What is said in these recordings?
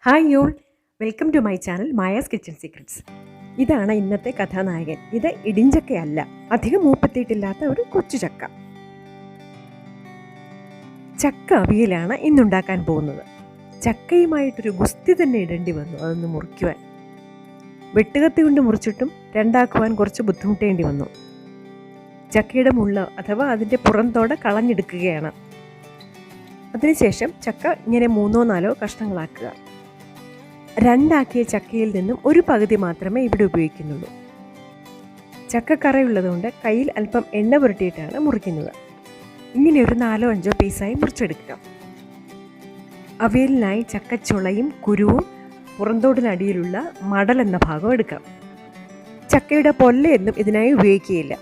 Hi y'all, welcome to my channel Maya's kitchen secrets. ഇതാണ് ഇന്നത്തെ കഥാനായകൻ. ഇത് ഇടിഞ്ചക്കയല്ല, അധികം മൂപ്പത്തിയിട്ടില്ലാത്ത ഒരു കൊച്ചു ചക്ക. ചക്ക അവിയലാണ് ഇന്നുണ്ടാക്കാൻ പോകുന്നത്. ചക്കയുമായിട്ടൊരു ഗുസ്തി തന്നെ ഇടേണ്ടി വന്നു അതൊന്ന് മുറിക്കുവാൻ. വെട്ടുകത്തി കൊണ്ട് മുറിച്ചിട്ടും രണ്ടാക്കുവാൻ കുറച്ച് ബുദ്ധിമുട്ടേണ്ടി വന്നു. ചക്കയുടെ മുള്ള അഥവാ അതിൻ്റെ പുറന്തോട് കളഞ്ഞെടുക്കുകയാണ്. അതിനുശേഷം ചക്ക ഇങ്ങനെ 3-4 കഷ്ണങ്ങളാക്കുക. രണ്ടാക്കിയ ചക്കയിൽ നിന്നും ഒരു പകുതി മാത്രമേ ഇവിടെ ഉപയോഗിക്കുന്നുള്ളൂ. ചക്കക്കറയുള്ളതുകൊണ്ട് കയ്യിൽ അല്പം എണ്ണ പുരട്ടിയിട്ടാണ് മുറിക്കുന്നത്. ഇങ്ങനെ ഒരു 4-5 പീസായി മുറിച്ചെടുക്കുക. അവിയലിനായി ചക്കച്ചുളയും കുരുവും പുറന്തോടിനടിയിലുള്ള മടൽ എന്ന ഭാഗം എടുക്കാം. ചക്കയുടെ പൊല്ലയൊന്നും ഇതിനായി ഉപയോഗിക്കുകയില്ല.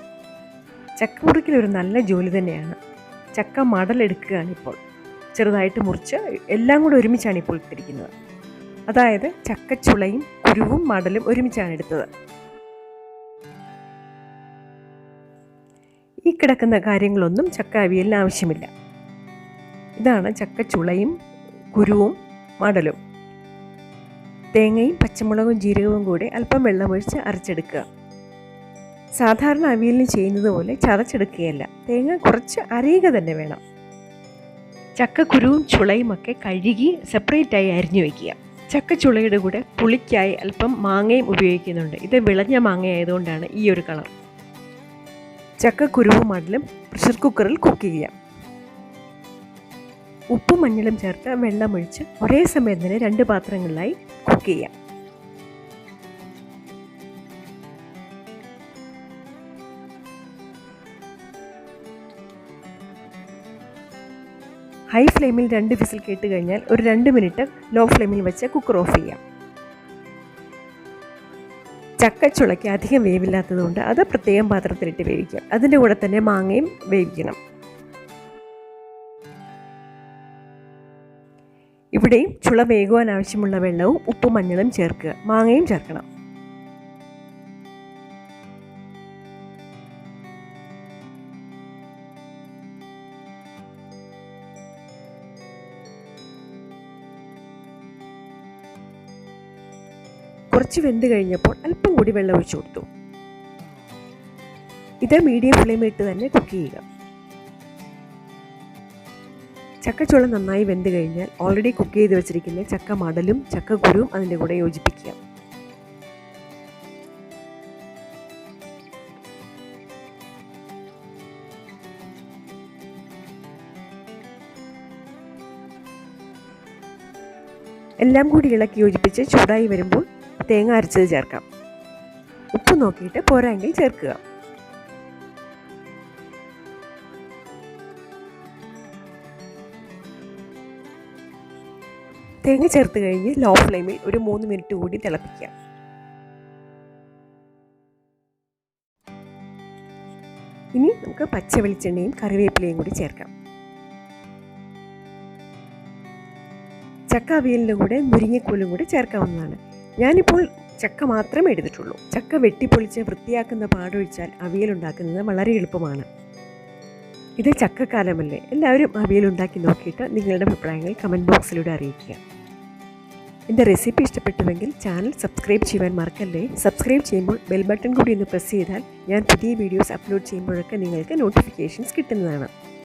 ചക്ക മുറിക്കൽ ഒരു നല്ല ജോലി തന്നെയാണ്. ചക്ക മടലെടുക്കുകയാണിപ്പോൾ. ചെറുതായിട്ട് മുറിച്ച് എല്ലാം കൂടെ ഒരുമിച്ചാണ് ഇപ്പോൾ ഇട്ടിരിക്കുന്നത്. അതായത് ചക്കച്ചുളയും കുരുവും മടലും ഒരുമിച്ചാണ് എടുത്തത്. ഈ കിടക്കുന്ന കാര്യങ്ങളൊന്നും ചക്ക അവിയലിന് ആവശ്യമില്ല. ഇതാണ് ചക്കച്ചുളയും കുരുവും മടലും. തേങ്ങയും പച്ചമുളകും ജീരകവും കൂടെ അല്പം വെള്ളമൊഴിച്ച് അരച്ചെടുക്കുക. സാധാരണ അവിയലിന് ചെയ്യുന്നത് പോലെ ചതച്ചെടുക്കുകയല്ല, തേങ്ങ കുറച്ച് അരയുക തന്നെ വേണം. ചക്കക്കുരുവും ചുളയും ഒക്കെ കഴുകി സെപ്പറേറ്റായി അരിഞ്ഞു വയ്ക്കുക. ചക്കച്ചുളയുടെ കൂടെ പുളിക്കായി അല്പം മാങ്ങയും ഉപയോഗിക്കുന്നുണ്ട്. ഇത് വിളഞ്ഞ മാങ്ങ ആയതുകൊണ്ടാണ് ഈ ഒരു കളർ. ചക്കക്കുരുവും മടലും പ്രഷർ കുക്കറിൽ കുക്ക് ചെയ്യാം. ഉപ്പും മഞ്ഞളും ചേർത്ത് വെള്ളമൊഴിച്ച് ഒരേ സമയം തന്നെ 2 പാത്രങ്ങളിലായി കുക്ക് ചെയ്യാം. ഹൈ ഫ്ലെയിമിൽ 2 വിസിൽ കേട്ട് കഴിഞ്ഞാൽ ഒരു 2 മിനിറ്റ് ലോ ഫ്ലെയിമിൽ വെച്ച് കുക്കർ ഓഫ് ചെയ്യാം. ചക്കച്ചുളയ്ക്ക് അധികം വേവില്ലാത്തതുകൊണ്ട് അത് പ്രത്യേകം പാത്രത്തിലിട്ട് വേവിക്കാം. അതിൻ്റെ കൂടെ തന്നെ മാങ്ങയും വേവിക്കണം. ഇവിടെയും ചുള വേകുവാൻ ആവശ്യമുള്ള വെള്ളവും ഉപ്പും മഞ്ഞളും ചേർക്കുക. മാങ്ങയും ചേർക്കണം. കുറച്ച് വെന്ത് കഴിഞ്ഞപ്പോൾ അല്പം കൂടി വെള്ളം ഒഴിച്ചു കൊടുത്തു. ഇത് മീഡിയം ഫ്ലെയിമിൽ ഇട്ട് തന്നെ കുക്ക് ചെയ്യുക. ചക്കച്ചുള നന്നായി വെന്ത് കഴിഞ്ഞാൽ ഓൾറെഡി കുക്ക് ചെയ്ത് വെച്ചിരിക്കുന്ന ചക്ക മടലും ചക്കക്കുരുവും അതിൻ്റെ കൂടെ യോജിപ്പിക്കുക. എല്ലാം കൂടി ഇളക്കി യോജിപ്പിച്ച് ചൂടായി വരുമ്പോൾ തേങ്ങ അരച്ചത് ചേർക്കാം. ഉപ്പ് നോക്കിയിട്ട് പോരായെങ്കിൽ ചേർക്കുക. തേങ്ങ ചേർത്ത് കഴിഞ്ഞ് ലോ ഫ്ലെയിമിൽ ഒരു 3 മിനിറ്റ് കൂടി തിളപ്പിക്കാം. ഇനി നമുക്ക് പച്ച വെളിച്ചെണ്ണയും കറിവേപ്പിലയും കൂടി ചേർക്കാം. ചക്ക അവിയലിൻ്റെ കൂടെ മുരിങ്ങക്കോലും കൂടി ചേർക്കാവുന്നതാണ്. ഞാനിപ്പോൾ ചക്ക മാത്രമേ എടുത്തിട്ടുള്ളൂ. ചക്ക വെട്ടിപ്പൊളിച്ച് വൃത്തിയാക്കുന്ന പാടൊഴിച്ചാൽ അവിയൽ ഉണ്ടാക്കുന്നത് വളരെ എളുപ്പമാണ്. ഇത് ചക്കക്കാലമല്ലേ, എല്ലാവരും അവിയൽ ഉണ്ടാക്കി നോക്കിയിട്ട് നിങ്ങളുടെ അഭിപ്രായങ്ങൾ കമൻറ്റ് ബോക്സിലൂടെ അറിയിക്കുക. എൻ്റെ റെസിപ്പി ഇഷ്ടപ്പെട്ടുവെങ്കിൽ ചാനൽ സബ്സ്ക്രൈബ് ചെയ്യുവാൻ മറക്കല്ലേ. സബ്സ്ക്രൈബ് ചെയ്യുമ്പോൾ ബെൽ ബട്ടൺ കൂടി ഒന്ന് പ്രസ് ചെയ്താൽ ഞാൻ പുതിയ വീഡിയോസ് അപ്ലോഡ് ചെയ്യുമ്പോഴൊക്കെ നിങ്ങൾക്ക് നോട്ടിഫിക്കേഷൻസ് കിട്ടുന്നതാണ്.